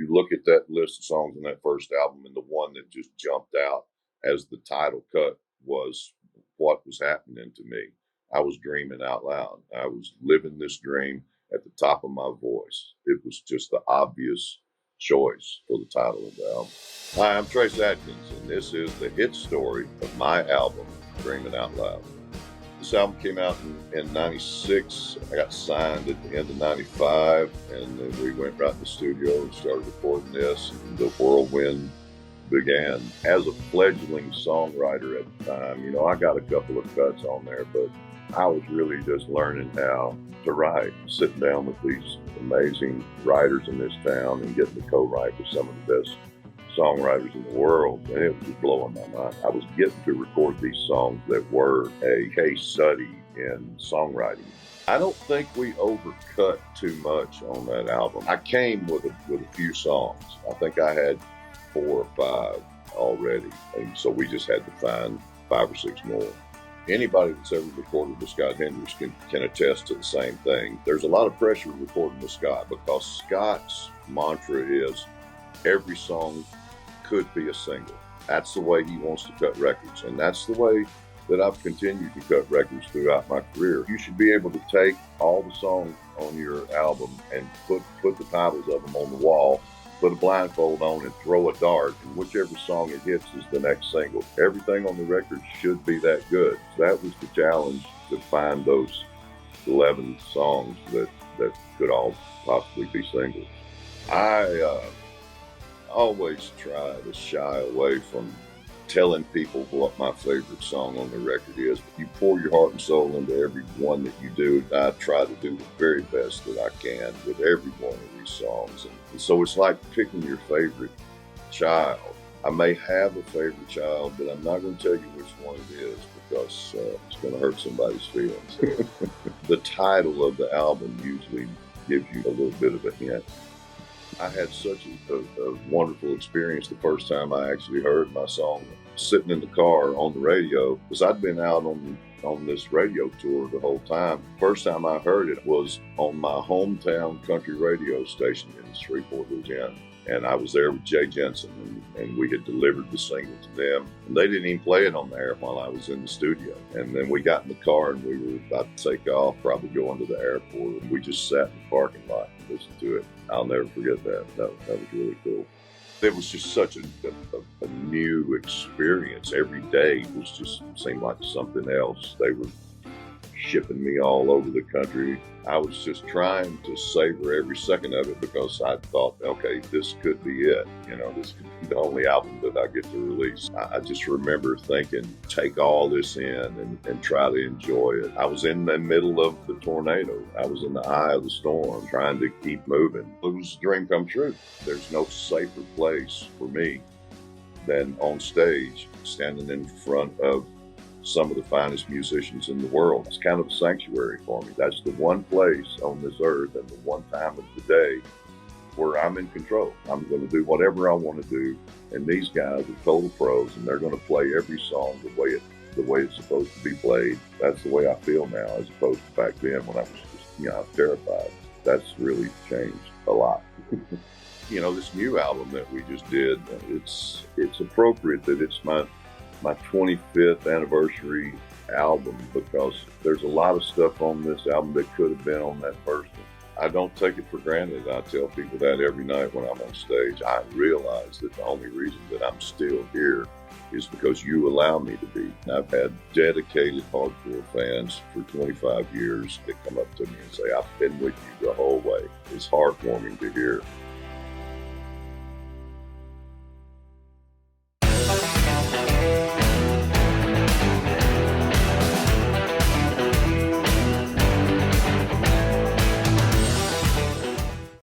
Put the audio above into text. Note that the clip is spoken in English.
you look at that list of songs on that first album, and the one that just jumped out as the title cut was what was happening to me. I was dreaming out loud. I was living this dream at the top of my voice. It was just the obvious choice for the title of the album. Hi, I'm Trace Adkins, and this is the hit story of my album, Dreamin' Out Loud. This album came out in 96. I got signed at the end of 95, and then we went right in the studio and started recording this, and the whirlwind began. As a fledgling songwriter at the time, I got a couple of cuts on there, but I was really just learning how to write, sitting down with these amazing writers in this town and getting to co-write with some of the best songwriters in the world, and it was just blowing my mind. I was getting to record these songs that were a case study in songwriting. I don't think we overcut too much on that album. I came with a few songs. I think I had 4 or 5 already, and so we just had to find 5 or 6 more. Anybody that's ever recorded with Scott Hendricks can attest to the same thing. There's a lot of pressure recording with Scott because Scott's mantra is every song could be a single. That's the way he wants to cut records, and that's the way that I've continued to cut records throughout my career. You should be able to take all the songs on your album and put the titles of them on the wall, put a blindfold on and throw a dart, and whichever song it hits is the next single. Everything on the record should be that good. So that was the challenge, to find those 11 songs that could all possibly be singles. I always try to shy away from telling people what my favorite song on the record is. You pour your heart and soul into every one that you do. I try to do the very best that I can with every one of these songs. And so it's like picking your favorite child. I may have a favorite child, but I'm not going to tell you which one it is because it's going to hurt somebody's feelings. The title of the album usually gives you a little bit of a hint. I had such a wonderful experience the first time I actually heard my song sitting in the car on the radio, because I'd been out on this radio tour the whole time. First time I heard it was on my hometown country radio station in Shreveport, Louisiana. And I was there with Jay Jensen, and we had delivered the single to them. And they didn't even play it on the air while I was in the studio. And then we got in the car and we were about to take off, probably going to the airport. And we just sat in the parking lot and listened to it. I'll never forget that. That was really cool. It was just such a new experience. Every day was just seemed like something else. They were shipping me all over the country. I was just trying to savor every second of it because I thought, okay, this could be it. This could be the only album that I get to release. I just remember thinking, take all this in and try to enjoy it. I was in the middle of the tornado. I was in the eye of the storm trying to keep moving. It was a dream come true. There's no safer place for me than on stage, standing in front of some of the finest musicians in the world. It's kind of a sanctuary for me. That's the one place on this earth and the one time of the day where I'm in control. I'm going to do whatever I want to do, and these guys are total pros, and they're going to play every song the way it's supposed to be played. That's the way I feel now, as opposed to back then when I was just, I was terrified. That's really changed a lot. This new album that we just did, it's appropriate that it's my 25th anniversary album, because there's a lot of stuff on this album that could have been on that first one. I don't take it for granted. I tell people that every night when I'm on stage. I realize that the only reason that I'm still here is because you allow me to be. I've had dedicated hardcore fans for 25 years that come up to me and say, I've been with you the whole way. It's heartwarming to hear.